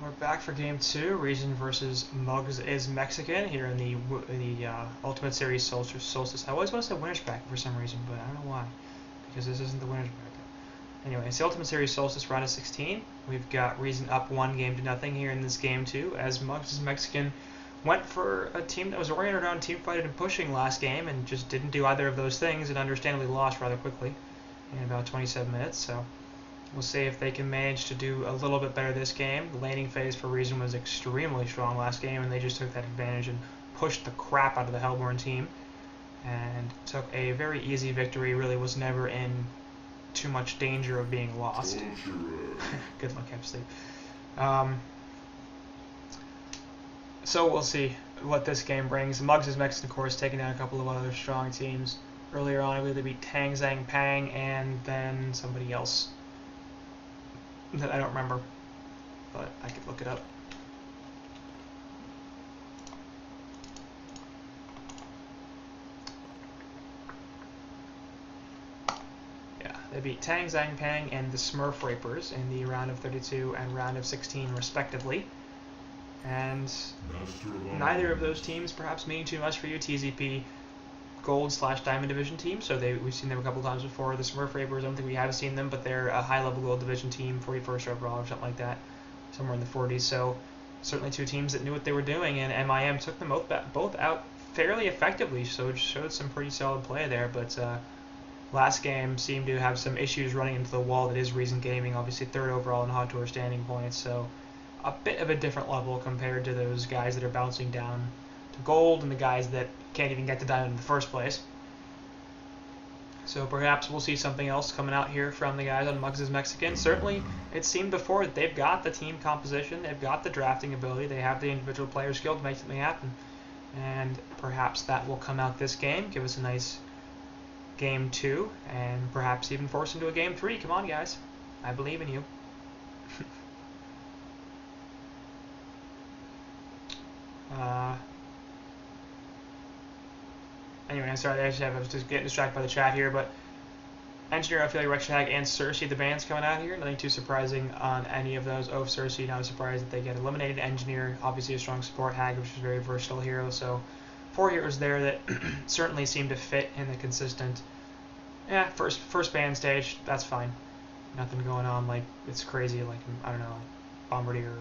We're back for game 2. Region versus Mugs is Mexican here in the Ultimate Series Solstice. I always want to say winners bracket for some reason, but I don't know why, because this isn't the winners bracket. Anyway, it's the Ultimate Series Solstice round of 16. We've got Region up 1-0 here in this game 2, as Mugs is Mexican went for a team that was oriented around team fighting and pushing last game and just didn't do either of those things and understandably lost rather quickly in about 27 minutes. So we'll see if they can manage to do a little bit better this game. The laning phase for Reason was extremely strong last game, and they just took that advantage and pushed the crap out of the Hellborn team and took a very easy victory. Really was never in too much danger of being lost. Good luck, Epstein. So we'll see what this game brings. Mugs is Mexican, of course, taking down a couple of other strong teams. Earlier on, I believe they beat Tang Zhang Pang and then somebody else that I don't remember, but I could look it up. Yeah, they beat Tang Zhang Pang and the Smurf Rapers in the round of 32 and round of 16 respectively. And neither of those teams perhaps meaning too much for you. TZP Gold/Diamond Division team, so we've seen them a couple times before. The Smurf Rapers, I don't think we have seen them, but they're a high-level Gold Division team, 41st overall or something like that, somewhere in the 40s. So certainly two teams that knew what they were doing, and MiM took them both out fairly effectively, so it showed some pretty solid play there. But last game seemed to have some issues running into the wall that is Reason Gaming, obviously 3rd overall in Hot Tour standing points, so a bit of a different level compared to those guys that are bouncing down to Gold and the guys that can't even get to Diamond in the first place. So perhaps we'll see something else coming out here from the guys on Mugs is Mexican. Certainly, it seemed before that they've got the team composition, they've got the drafting ability, they have the individual player skill to make something happen. And perhaps that will come out this game, give us a nice game 2, and perhaps even force into a game 3. Come on, guys. I believe in you. Anyway, I'm sorry, I was just getting distracted by the chat here, but Engineer, I feel like Rexhag and Cersei, the bands coming out here. Nothing too surprising on any of those. Oh, Cersei, not surprised that they get eliminated. Engineer, obviously a strong support. Hag, which is a very versatile hero. So 4 heroes there that certainly seem to fit in the consistent. Yeah, first band stage, that's fine. Nothing going on like it's crazy, like, I don't know, Bombardier.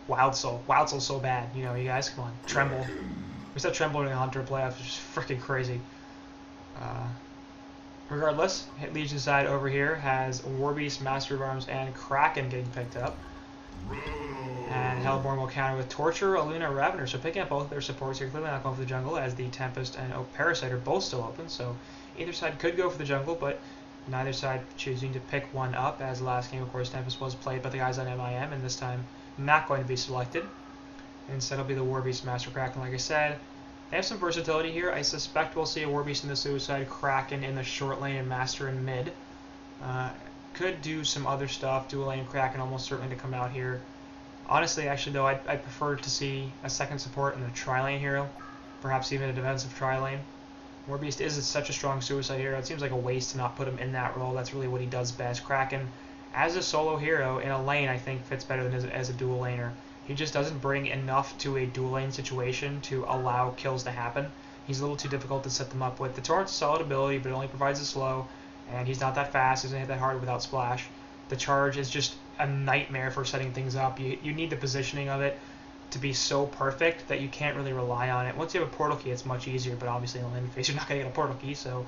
Wild Soul. Wild Soul's so bad, you know, you guys, come on. Tremble. We saw Tremble in the Hunter playoffs, which is freaking crazy. Regardless, Legion side over here has Warbeast, Master of Arms, and Kraken getting picked up. And Hellborn will counter with Torture, Aluna, Ravener. So picking up both their supports here, clearly not going for the jungle, as the Tempest and Parasite are both still open. So either side could go for the jungle, but neither side choosing to pick one up, as last game, of course, Tempest was played by the guys on MiM, and this time not going to be selected. Instead, it'll be the Warbeast, Master, Kraken, like I said. They have some versatility here. I suspect we'll see a Warbeast in the Suicide, Kraken in the short lane, and Master in mid. Could do some other stuff, dual lane Kraken almost certainly to come out here. Honestly, actually, though, I'd prefer to see a second support and a tri-lane hero. Perhaps even a defensive tri-lane. Warbeast is such a strong Suicide hero. It seems like a waste to not put him in that role. That's really what he does best. Kraken, as a solo hero in a lane, I think fits better than as a dual laner. He just doesn't bring enough to a dual lane situation to allow kills to happen. He's a little too difficult to set them up with. The Torrent's a solid ability, but it only provides a slow, and he's not that fast, he doesn't hit that hard without splash. The charge is just a nightmare for setting things up. You need the positioning of it to be so perfect that you can't really rely on it. Once you have a portal key, it's much easier, but obviously in the lane phase, you're not going to get a portal key, so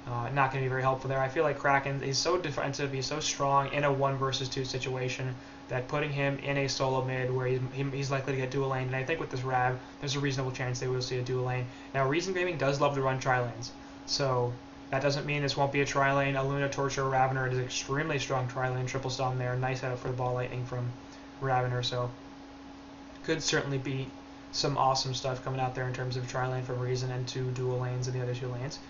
not going to be very helpful there. I feel like Kraken is so defensive, he's so strong in a 1 versus 2 situation that putting him in a solo mid where he's likely to get dual lane, and I think with this Rav, there's a reasonable chance they will see a dual lane. Now, Reason Gaming does love to run tri-lanes, so that doesn't mean this won't be a tri-lane. Aluna, Torture, Ravener is an extremely strong tri-lane, triple stun there, nice setup for the ball lightning from Ravener, so could certainly be some awesome stuff coming out there in terms of tri-lane from Reason and 2 dual lanes in the other 2 lanes.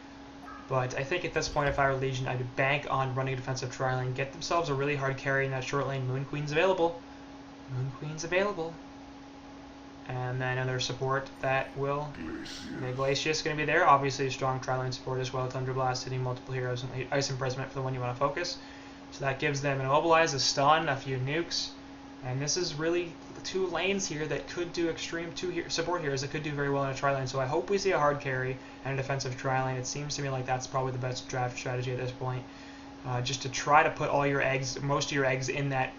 But I think at this point, if I were Legion, I'd bank on running a defensive tri-lane, get themselves a really hard carry in that short lane. Moon Queen's available. Moon Queen's available. And then another support that will... Glacius going to be there. Obviously, a strong tri-lane support as well. Thunder Blast hitting multiple heroes and Ice Imprisonment for the one you want to focus. So that gives them an immobilize, a stun, a few nukes, and this is really the 2 lanes here that could do extreme support heroes that could do very well in a tri-lane. So I hope we see a hard carry and a defensive tri-lane. It seems to me like that's probably the best draft strategy at this point. Just to try to put all your eggs, most of your eggs in that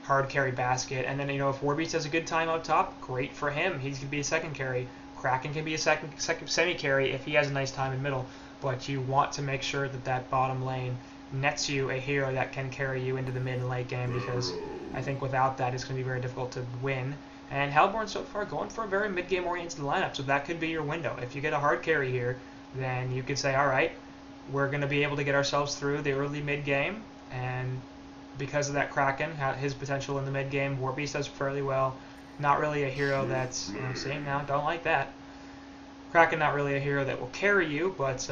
hard carry basket, and then if Warbeast has a good time up top, great for him. He can be a second carry. Kraken can be a second semi carry if he has a nice time in middle. But you want to make sure that that bottom lane nets you a hero that can carry you into the mid and late game, because I think without that it's going to be very difficult to win. And Hellborn so far going for a very mid game oriented lineup, so that could be your window. If you get a hard carry here, then you could say, all right, we're going to be able to get ourselves through the early mid game, and because of that Kraken, his potential in the mid game, Warbeast does fairly well. Not really a hero that's, see, now, don't like that. Kraken not really a hero that will carry you, but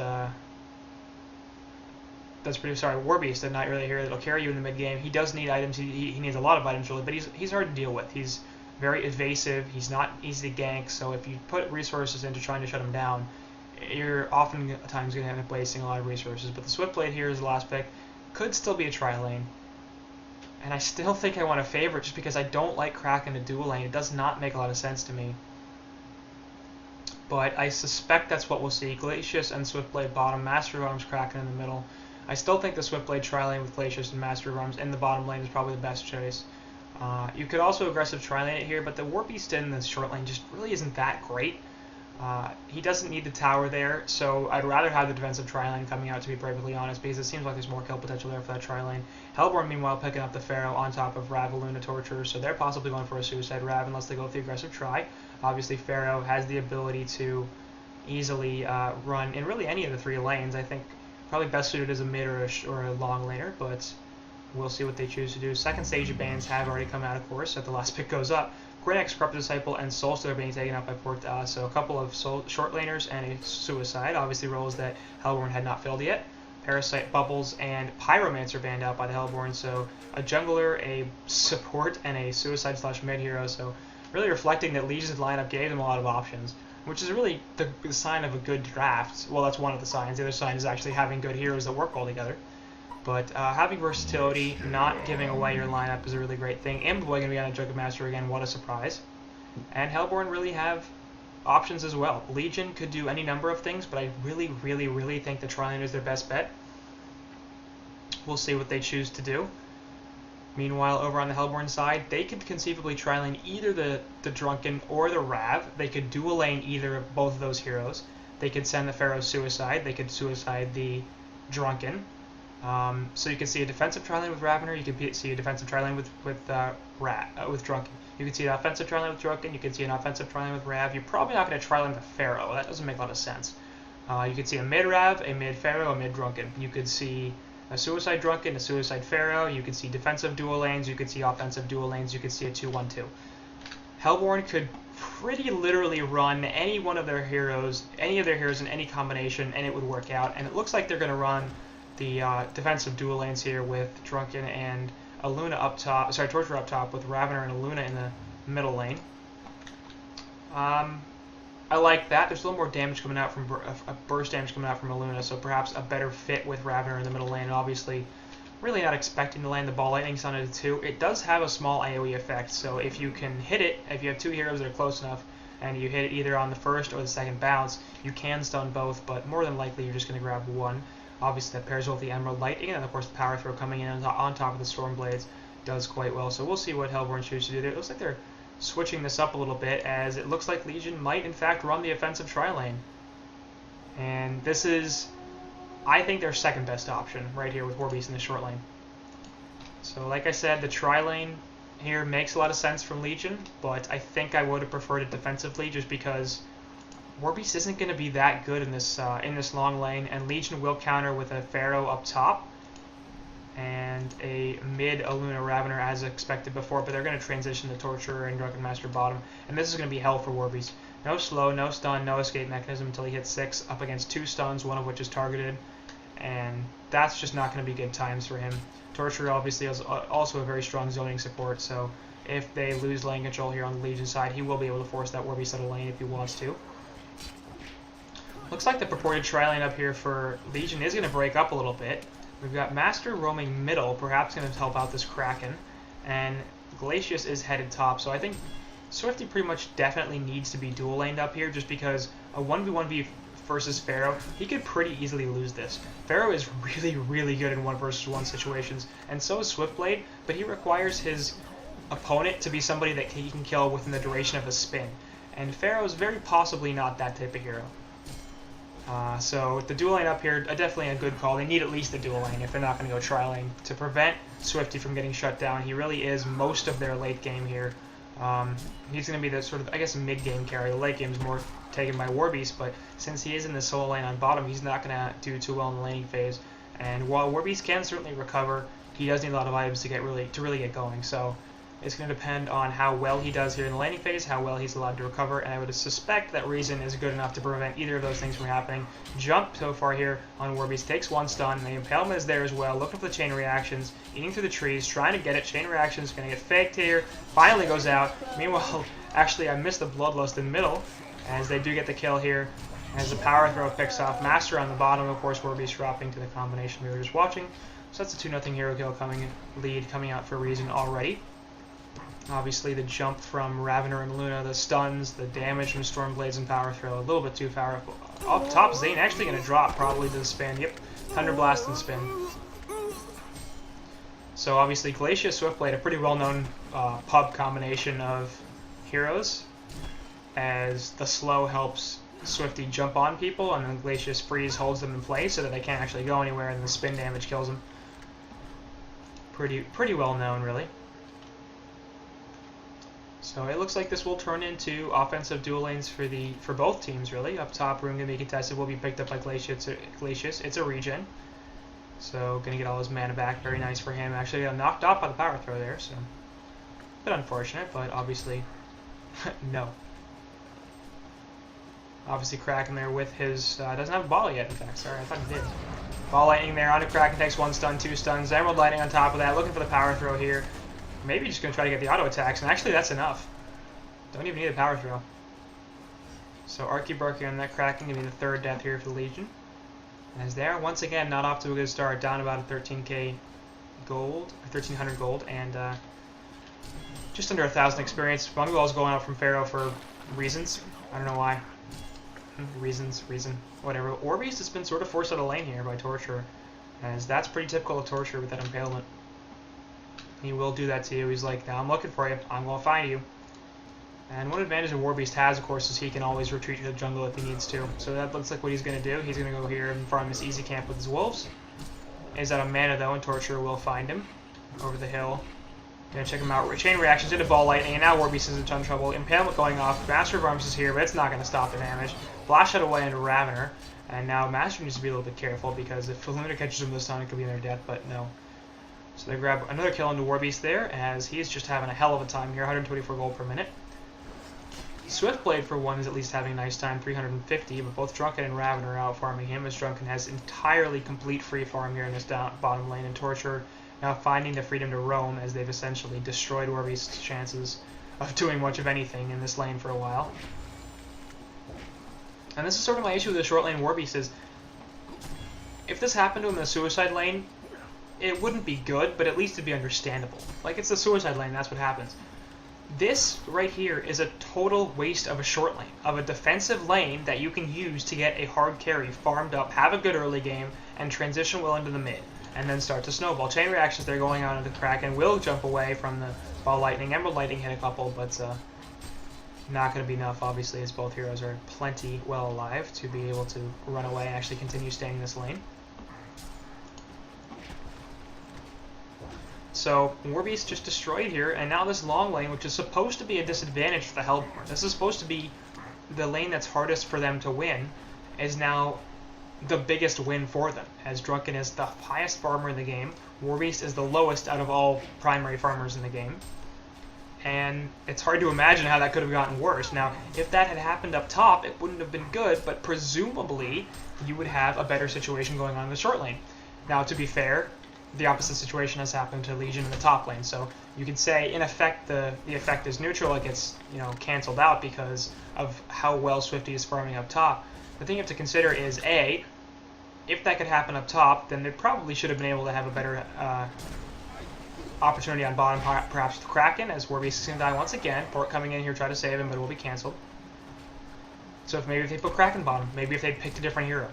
that's pretty, sorry, Warbeast not really a hero that will carry you in the mid game. He does need items, he needs a lot of items really, but he's hard to deal with. He's very evasive, he's not easy to gank, so if you put resources into trying to shut him down, you're oftentimes going to end up wasting a lot of resources. But the Swiftblade here is the last pick. Could still be a tri-lane. And I still think I want to favor it just because I don't like Kraken to dual lane. It does not make a lot of sense to me. But I suspect that's what we'll see. Glacius and Swiftblade bottom, Master of Arms Kraken in the middle. I still think the Swiftblade tri-lane with Glacius and Master of Arms in the bottom lane is probably the best choice. You could also aggressive tri-lane it here, but the Warbeast in the short lane just really isn't that great. He doesn't need the tower there, so I'd rather have the defensive tri-lane coming out, to be perfectly honest, because it seems like there's more kill potential there for that tri-lane. Hellborn, meanwhile, picking up the Pharaoh on top of Rav, Luna, Torturer, so they're possibly going for a Suicide Rav unless they go with the aggressive tri. Obviously, Pharaoh has the ability to easily run in really any of the 3 lanes. I think probably best suited as a mid or a long laner, but we'll see what they choose to do. Second stage of bans have already come out, of course, so the last pick goes up. Grenax, Corrupted Disciple, and Solstice are being taken up by Porta, so a couple of short laners and a Suicide, obviously roles that Hellborn had not filled yet. Parasite, Bubbles, and Pyromancer banned out by the Hellborn, so a jungler, a support, and a Suicide / mid hero, so really reflecting that Legion's lineup gave them a lot of options, which is really the sign of a good draft. Well, that's one of the signs. The other sign is actually having good heroes that work all together. But having versatility, not giving away your lineup is a really great thing. Amboy going to be on a Juggernaut Master again, what a surprise. And Hellborn really have options as well. Legion could do any number of things, but I really, really, really think the tri-lane is their best bet. We'll see what they choose to do. Meanwhile, over on the Hellborn side, they could conceivably tri-lane either the Drunken or the Rav. They could dual lane either of both of those heroes. They could send the Pharaoh Suicide. They could Suicide the Drunken. So you can see a defensive tri-lane with Ravener, you can see a defensive tri-lane with Drunken. You can see an offensive tri-lane with Drunken, you can see an offensive tri-lane with Rav. You're probably not going to tri-lane the Pharaoh, that doesn't make a lot of sense. You could see a mid-Rav, a mid-Pharaoh, a mid-Drunken. You could see a Suicide Drunken, a Suicide Pharaoh, you could see defensive dual lanes, you could see offensive dual lanes, you could see a 2-1-2. Hellborn could pretty literally run any one of their heroes, in any combination, and it would work out. And it looks like they're going to run the defensive dual lanes here with Drunken and a Luna up top, sorry, Torturer up top with Ravener and a Luna in the middle lane. I like that. There's a little more damage coming out from burst damage coming out from a Luna, so perhaps a better fit with Ravener in the middle lane. And obviously, really not expecting to land the ball lightning stun at a 2. It does have a small AoE effect, so if you can hit it, if you have 2 heroes that are close enough, and you hit it either on the first or the second bounce, you can stun both, but more than likely you're just going to grab one. Obviously that pairs well with the Emerald Lightning, and of course the Power Throw coming in on top of the Storm Blades does quite well. So we'll see what Hellborn chooses to do there. It looks like they're switching this up a little bit, as it looks like Legion might in fact run the offensive tri-lane. And this is, I think, their second best option right here with Warbeast in the short lane. So like I said, the tri-lane here makes a lot of sense from Legion, but I think I would have preferred it defensively just because Warbeast isn't going to be that good in this long lane, and Legion will counter with a Pharaoh up top and a mid Luna Ravener as expected before, but they're going to transition to Torturer and Drunken Master bottom, and this is going to be hell for Warbeast. No slow, no stun, no escape mechanism until he hits 6, up against 2 stuns, one of which is targeted, and that's just not going to be good times for him. Torturer obviously is also a very strong zoning support, so if they lose lane control here on the Legion side, he will be able to force that Warbeast out of lane if he wants to. Looks like the purported tri-lane up here for Legion is going to break up a little bit. We've got Master roaming middle, perhaps going to help out this Kraken, and Glacius is headed top, so I think Swifty pretty much definitely needs to be dual laned up here, just because a 1v1v versus Pharaoh, he could pretty easily lose this. Pharaoh is really, really good in 1 versus 1 situations, and so is Swiftblade, but he requires his opponent to be somebody that he can kill within the duration of a spin. And Pharaoh is very possibly not that type of hero. So with the dual lane up here, definitely a good call. They need at least a dual lane if they're not going to go tri-lane to prevent Swifty from getting shut down. He really is most of their late game here. He's going to be the sort of, I guess, mid-game carry. The late game is more taken by Warbeast, but since he is in the solo lane on bottom, he's not going to do too well in the laning phase. And while Warbeast can certainly recover, he does need a lot of items to really get going. So it's going to depend on how well he does here in the laning phase, how well he's allowed to recover, and I would suspect that Reason is good enough to prevent either of those things from happening. Jump so far here on Warbeast takes 1 stun, the Impalement is there as well, looking for the chain reactions, eating through the trees, trying to get it. Chain reactions going to get faked here, finally goes out. Meanwhile, actually I missed the Bloodlust in the middle, as they do get the kill here, as the power throw picks off. Master on the bottom, of course, Warbeast dropping to the combination we were just watching. So that's a 2-0 hero kill lead coming out for Reason already. Obviously, the jump from Ravener and Luna, the stuns, the damage from Stormblades and Power Throw, a little bit too powerful. Up top, Zane actually going to drop probably to the spin. Yep, Thunder Blast and spin. So obviously, Glacius, Swiftblade, a pretty well-known pub combination of heroes, as the slow helps Swifty jump on people, and then Glacius freeze holds them in place so that they can't actually go anywhere, and the spin damage kills them. Pretty well-known, really. So it looks like this will turn into offensive dual lanes for both teams, really. Up top, Rune going to be contested, will be picked up by Glacius. It's a regen. So going to get all his mana back. Very nice for him. Actually got knocked off by the power throw there, so a bit unfortunate, but obviously no. Obviously Kraken there with his, doesn't have a ball yet, in fact. Sorry, I thought he did. Ball lightning there onto Kraken, takes 1 stun, 2 stuns. Emerald lightning on top of that, looking for the power throw here. Maybe just going to try to get the auto attacks, and actually that's enough. Don't even need a power throw. So Arky-Barky on that Kraken, going to be the 3rd death here for the Legion. As there, once again, not off to a good start, down about a 13k gold, 1300 gold, and just under 1,000 experience. Bungalow is going out from Pharaoh for reasons. I don't know why. Reason, whatever. Warbeast has been sort of forced out of lane here by Torture, as that's pretty typical of Torture with that impalement. He will do that to you. He's like, now I'm looking for you. I'm going to find you. And one advantage that Warbeast has, of course, is he can always retreat to the jungle if he needs to. So that looks like what he's going to do. He's going to go here and farm this easy camp with his wolves. He's out of mana, though, and Torture will find him over the hill. Gonna check him out. Chain reactions into Ball Lightning, and now Warbeast is in a ton of trouble. Impalement going off. Master of Arms is here, but it's not going to stop the damage. Flash it away into Ravener. And now Master needs to be a little bit careful, because if Luna catches him this time, it could be their death, but no. So they grab another kill into Warbeast there, as he's just having a hell of a time here, 124 gold per minute. Swiftblade, for one, is at least having a nice time, 350, but both Drunken and Raven are out farming him, as Drunken has entirely complete free farm here in this bottom lane, and Torture now finding the freedom to roam, as they've essentially destroyed Warbeast's chances of doing much of anything in this lane for a while. And this is sort of my issue with the short lane Warbeast is, if this happened to him in the suicide lane, it wouldn't be good, but at least it'd be understandable. Like, it's the suicide lane, that's what happens. This right here is a total waste of a short lane, of a defensive lane that you can use to get a hard carry farmed up, have a good early game, and transition well into the mid, and then start to snowball. Chain reactions, they're going on into the Kraken, will jump away from the Ball Lightning. Emerald Lightning hit a couple, but not going to be enough, obviously, as both heroes are plenty well alive to be able to run away and actually continue staying in this lane. So Warbeast just destroyed here, and now this long lane, which is supposed to be a disadvantage for the Hellborn, this is supposed to be the lane that's hardest for them to win, is now the biggest win for them, as Drunken is the highest farmer in the game, Warbeast is the lowest out of all primary farmers in the game, and it's hard to imagine how that could have gotten worse. Now, if that had happened up top, it wouldn't have been good, but presumably you would have a better situation going on in the short lane. Now, to be fair, the opposite situation has happened to Legion in the top lane, so you could say in effect the effect is neutral. It gets canceled out because of how well Swifty is farming up top. The thing you have to consider is A, if that could happen up top, then they probably should have been able to have a better opportunity on bottom, perhaps with Kraken, as Warbeast is going to die once again. Port coming in here, try to save him, but it will be cancelled. So if maybe if they put Kraken bottom, maybe if they picked a different hero.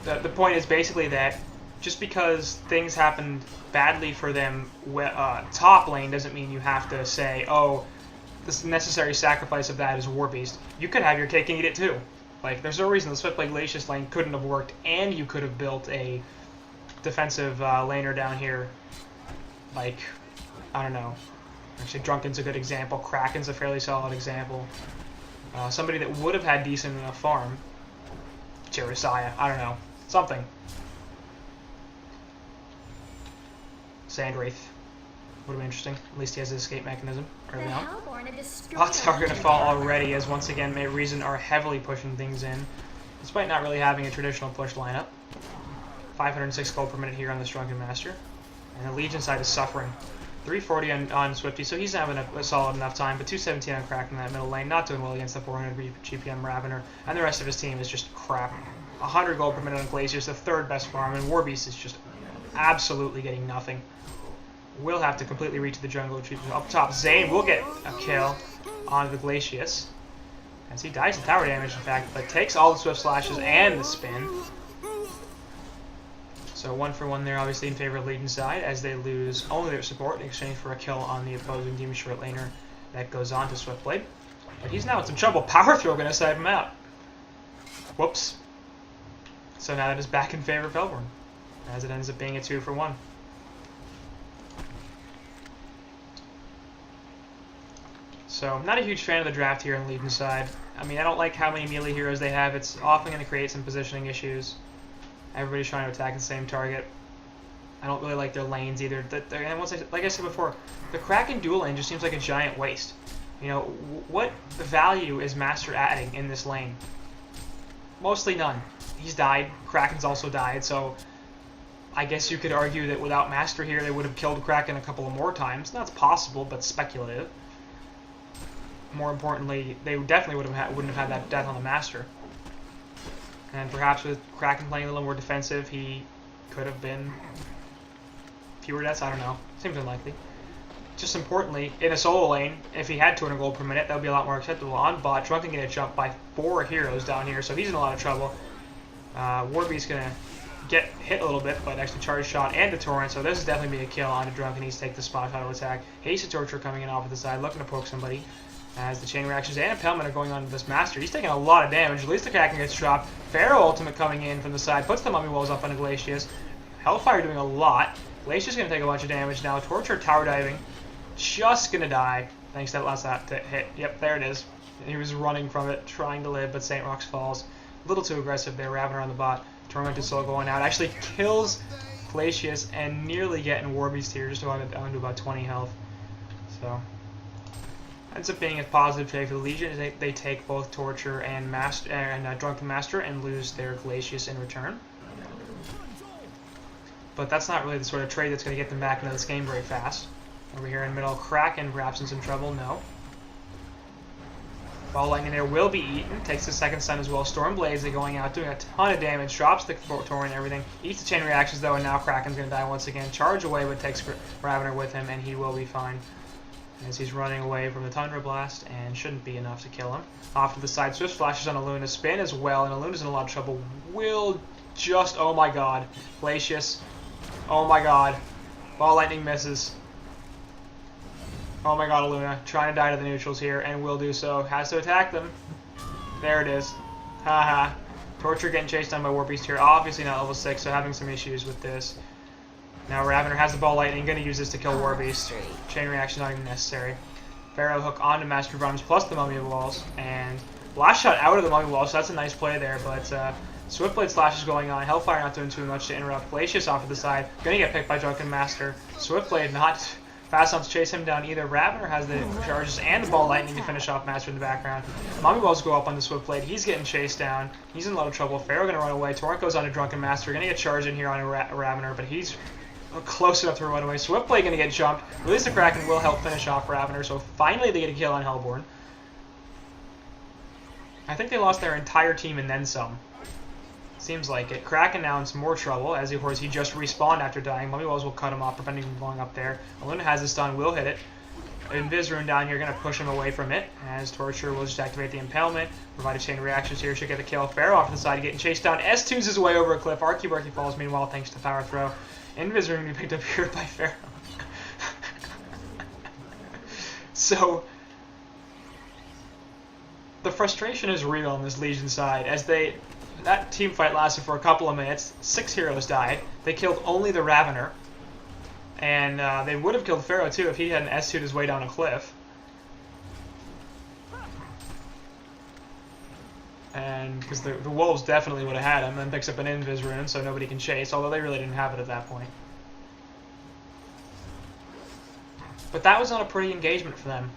The point is basically that just because things happened badly for them top lane doesn't mean you have to say, oh, this necessary sacrifice of that is Warbeast. You could have your cake and eat it too. Like, there's no reason the Swiftblade Glacius lane couldn't have worked, and you could have built a defensive laner down here. Like, I don't know. Actually, Drunken's a good example. Kraken's a fairly solid example. Somebody that would have had decent enough farm. Jeremiah, I don't know. Something. Sandwraith. Would have been interesting. At least he has his escape mechanism early on. Lots are going to fall already, as once again, Reason are heavily pushing things in, despite not really having a traditional push lineup. 506 gold per minute here on this Drunken Master. And the Legion side is suffering. 340 on Swifty, so he's having a solid enough time, but 217 on Kraken in that middle lane, not doing well against the 400 GPM Ravener, and the rest of his team is just crap. 100 gold per minute on Glacius, the third best farm, and Warbeast is just absolutely getting nothing. We'll have to completely reach the jungle. Up top, Zane will get a kill on the Glacius, as he dies to tower damage, in fact, but takes all the Swift Slashes and the spin. So 1 for 1 there, obviously in favor of Legion side, as they lose only their support in exchange for a kill on the opposing Demon Short laner that goes on to Swiftblade. But he's now in some trouble. Power Throw going to side him out. Whoops. So now that is back in favor of Hellborn, as it ends up being a 2 for 1. So I'm not a huge fan of the draft here on Legion side. I mean, I don't like how many melee heroes they have. It's often going to create some positioning issues. Everybody's trying to attack the same target. I don't really like their lanes either. And like I said before, the Kraken dual lane just seems like a giant waste. You know, what value is Master adding in this lane? Mostly none. He's died. Kraken's also died, so I guess you could argue that without Master here, they would have killed Kraken a couple of more times. That's possible, but speculative. More importantly, they definitely wouldn't have had that death on the Master. And perhaps with Kraken playing a little more defensive, he could have been fewer deaths. I don't know. Seems unlikely. Just importantly, in a solo lane, if he had 200 gold per minute, that would be a lot more acceptable. On bot, Drunken going to jump by 4 heroes down here, so he's in a lot of trouble. Warbeast's going to get hit a little bit, but actually charge shot and a torrent, so this is definitely be a kill on the Drunken. He's take the spot auto attack. Hasted Torture coming in off of the side, looking to poke somebody. As the chain reactions and Impelment are going on to this Master. He's taking a lot of damage. At least the Kraken gets dropped. Pharaoh ultimate coming in from the side. Puts the Mummy Walls up on the Glacius. Hellfire doing a lot. Glacius going to take a bunch of damage now. Torture tower diving. Just going to die. Thanks to that last hit. Yep, there it is. He was running from it, trying to live, but St. Rox falls. A little too aggressive there. Ravener on the bot. Tormented Soul going out. Actually kills Glacius and nearly getting Warbeast here. Just down to about 20 health. So ends up being a positive trade for the Legion. They take both Torture and Drunken Master and lose their Glacius in return. But that's not really the sort of trade that's going to get them back into this game very fast. Over here in middle, Kraken perhaps in some trouble. No. Ball Lightning there will be eaten. Takes the second stun as well. Stormblades are going out, doing a ton of damage. Drops the Torrent and everything. Eats the chain reactions though, and now Kraken's going to die once again. Charge away, but takes Ravener with him, and he will be fine, as he's running away from the Tundra Blast, and shouldn't be enough to kill him. Off to the side, Swift flashes on Aluna, spin as well, and Aluna's in a lot of trouble. Will just, oh my god. Glacius, oh my god. Ball Lightning misses. Oh my god, Aluna, trying to die to the neutrals here, and will do so. Has to attack them. There it is. Haha. Torture getting chased down by Warbeast here. Obviously not level 6, so having some issues with this. Now Ravener has the Ball Lightning, going to use this to kill Warbeast. Chain reaction not even necessary. Pharaoh hook onto Master of Arms plus the Mummy Walls, and Blast Shot out of the Mummy Walls, so that's a nice play there, but Swiftblade Slash is going on. Hellfire not doing too much to interrupt. Glacius off to the side, going to get picked by Drunken Master. Swiftblade not fast enough to chase him down either. Ravener has the charges and the Ball Lightning to finish off Master in the background. Mummy Walls go up on the Swiftblade. He's getting chased down. He's in a lot of trouble. Pharaoh going to run away. Torrent goes on to Drunken Master. Going to get charged in here on Ravener, but he's close enough to run away. Swiftblade going to get jumped. Release the Kraken will help finish off Ravener, so finally they get a kill on Hellborn. I think they lost their entire team and then some. Seems like it. Kraken now in some more trouble, as of course he just respawned after dying. Mummy Wells will cut him off, preventing him from going up there. Aluna has his stun, will hit it. Invis Rune down here, going to push him away from it, as Torture will just activate the Impalement. Provide a chain of reactions here, should get the kill. Pharaoh off to the side, getting chased down. S2's his way over a cliff. Arky falls, meanwhile, thanks to Power Throw. Invis Rune be picked up here by Pharaoh. So, the frustration is real on this Legion side, as that team fight lasted for a couple of minutes. 6 heroes died. They killed only the Ravener. And they would have killed Pharaoh too if he hadn't S2'd his way down a cliff. And because the Wolves definitely would have had him, and picks up an Invis Rune so nobody can chase, although they really didn't have it at that point. But that was not a pretty engagement for them.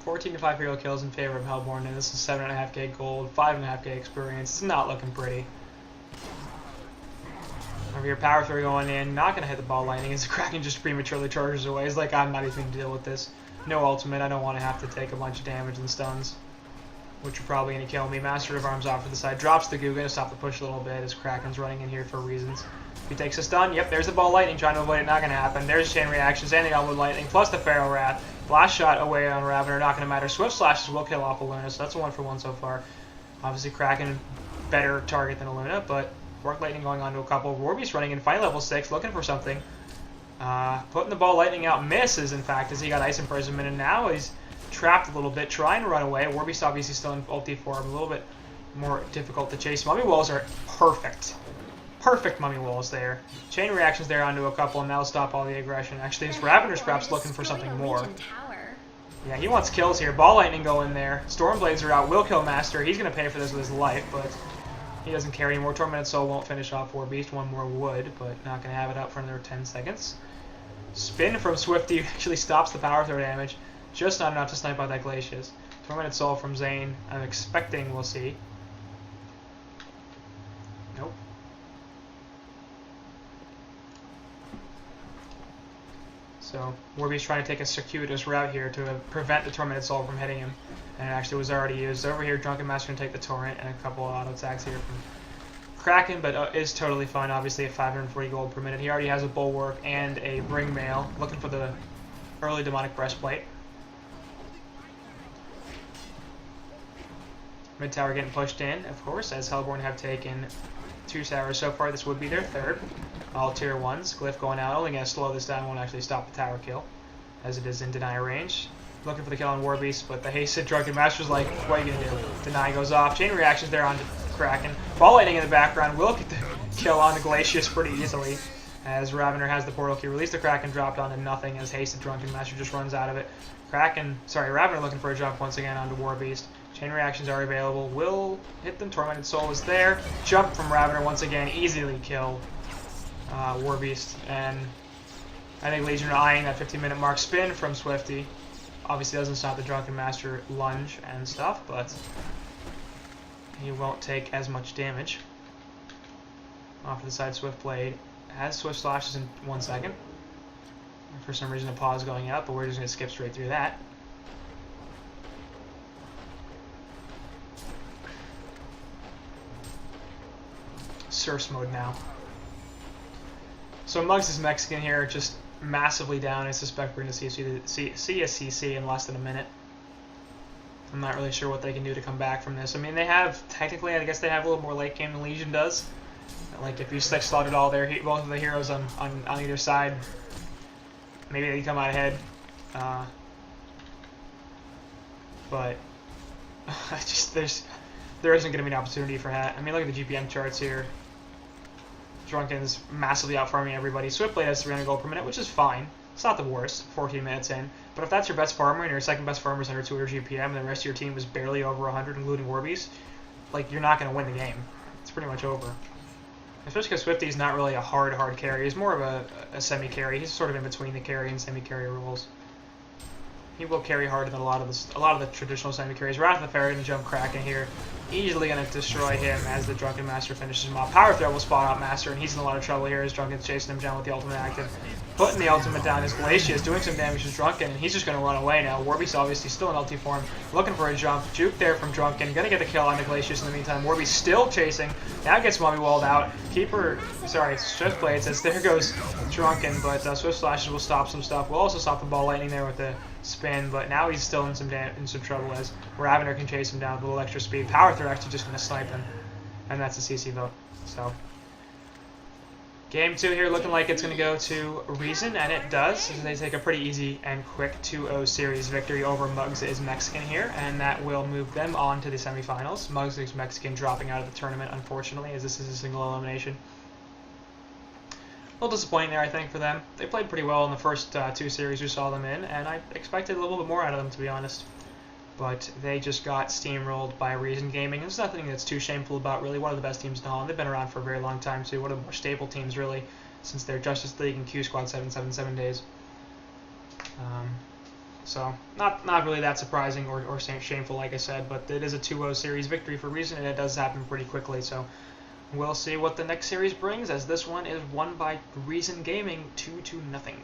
14 to 5 hero kills in favor of Hellborn, and this is 7.5k gold, 5.5k experience. It's not looking pretty. Over here, Power Throw going in, not going to hit the ball lightning as the Kraken just prematurely charges away. He's like, I'm not even going to deal with this. No ultimate, I don't want to have to take a bunch of damage and stuns, which are probably going to kill me. Master of Arms off to the side, drops the goo, going to stop the push a little bit as Kraken's running in here for reasons. He takes a stun, yep, there's the ball lightning, trying to avoid it, not going to happen. There's chain reactions, and the onward lightning, plus the Pharaoh Wrath. Blast shot away on Ravener, not going to matter. Swift slashes will kill off Aluna, so that's a 1-for-1 so far. Obviously, Kraken, better target than Aluna, but Work Lightning going on to a couple. Warbeast running in, fight level 6, looking for something. Putting the ball lightning out, misses, in fact, as he got Ice Imprisonment, and now he's trapped a little bit, trying to run away. Warbeast obviously still in ulti form, a little bit more difficult to chase. Mummy Walls are perfect. Perfect Mummy Walls there. Chain reactions there onto a couple, and that'll stop all the aggression. Actually, this Ravener's perhaps looking for something more. Yeah, he wants kills here. Ball Lightning go in there. Stormblades are out. Will kill Master. He's going to pay for this with his life, but he doesn't care anymore. Tormented Soul won't finish off Warbeast. One more would, but not going to have it up for another 10 seconds. Spin from Swifty actually stops the Power Throw damage. Just not enough to snipe out that Glacius. Tormented Soul from Zane. I'm expecting we'll see. Nope. So Warbeast trying to take a circuitous route here to prevent the Tormented Soul from hitting him. And it actually was already used. Over here, Drunken Master can take the Torrent and a couple of auto attacks here from Kraken, but is totally fine, obviously, at 540 gold per minute. He already has a Bulwark and a Ring Mail, looking for the early Demonic Breastplate. Mid tower getting pushed in, of course, as Hellborn have taken 2 towers so far. This would be their third. All tier 1s. Glyph going out, only going to slow this down, won't actually stop the tower kill, as it is in Deny range. Looking for the kill on Warbeast, but the hasted Drunken Master's like, what are you going to do? Deny goes off. Chain reactions there on Kraken. Ball Lightning in the background will get the kill on the Glacius pretty easily, as Ravener has the portal key. Release the Kraken, dropped onto nothing, as hasted Drunken Master just runs out of it. Ravener looking for a jump once again onto Warbeast. Chain reactions are available. Will hit them. Tormented Soul is there. Jump from Ravener once again. Easily kill Warbeast. And I think Legion are eyeing that 15-minute mark. Spin from Swifty. Obviously doesn't stop the Drunken Master lunge and stuff, but he won't take as much damage. Off to the side, Swift Blade has Swift Slashes in 1 second. For some reason a pause going out, but we're just going to skip straight through that. Surfs mode now. So Muggs is Mexican here, just massively down. I suspect we're going to see a CC in less than a minute. I'm not really sure what they can do to come back from this. I mean, they have, technically, I guess they have a little more late game than Legion does. Like, if you slotted all their both of the heroes on either side, maybe they come out ahead. But there isn't going to be an opportunity for that. I mean, look at the GPM charts here. Drunken's massively out farming everybody. Swiftblade has 300 gold per minute, which is fine. It's not the worst, 14 minutes in. But if that's your best farmer and your second best farmer is under 200 GPM and the rest of your team is barely over 100, including Warbeast, like, you're not going to win the game. It's pretty much over. Especially because Swifty's not really a hard carry. He's more of a semi-carry. He's sort of in between the carry and semi-carry roles. He will carry harder than a lot of the traditional semi-carries. Wrath of the Fairy going to jump Kraken here. Easily going to destroy him as the Drunken Master finishes him off. Power Throw will spot out Master, and he's in a lot of trouble here as Drunken's chasing him down with the ultimate active. putting the ultimate down as Glacius doing some damage to Drunken, and he's just going to run away now. Warby's obviously still in ulti form, looking for a jump. Juke there from Drunken, going to get the kill on the Glacius in the meantime. Warby's still chasing, now gets Mummy walled out. Swift Blade says there goes Drunken, but Swift Slashes will stop some stuff. Will also stop the Ball Lightning there with the spin, but now he's still in some trouble as Ravener can chase him down with a little extra speed. Power Threat actually just going to snipe him, and that's a CC vote. So Game 2 here looking like it's going to go to Reason, and it does. So they take a pretty easy and quick 2-0 series victory over Muggs is Mexican here, and that will move them on to the semifinals. Muggs is Mexican dropping out of the tournament, unfortunately, as this is a single elimination. A little disappointing there, I think, for them. They played pretty well in the first 2 series we saw them in, and I expected a little bit more out of them, to be honest. But they just got steamrolled by Reason Gaming. There's nothing that's too shameful about, really. One of the best teams in Holland. They've been around for a very long time, too. One of the more stable teams, really, since their Justice League and Q Squad 777 days. So, not really that surprising or shameful, like I said, but it is a 2-0 series victory for Reason, and it does happen pretty quickly. So, we'll see what the next series brings, as this one is won by Reason Gaming 2-0.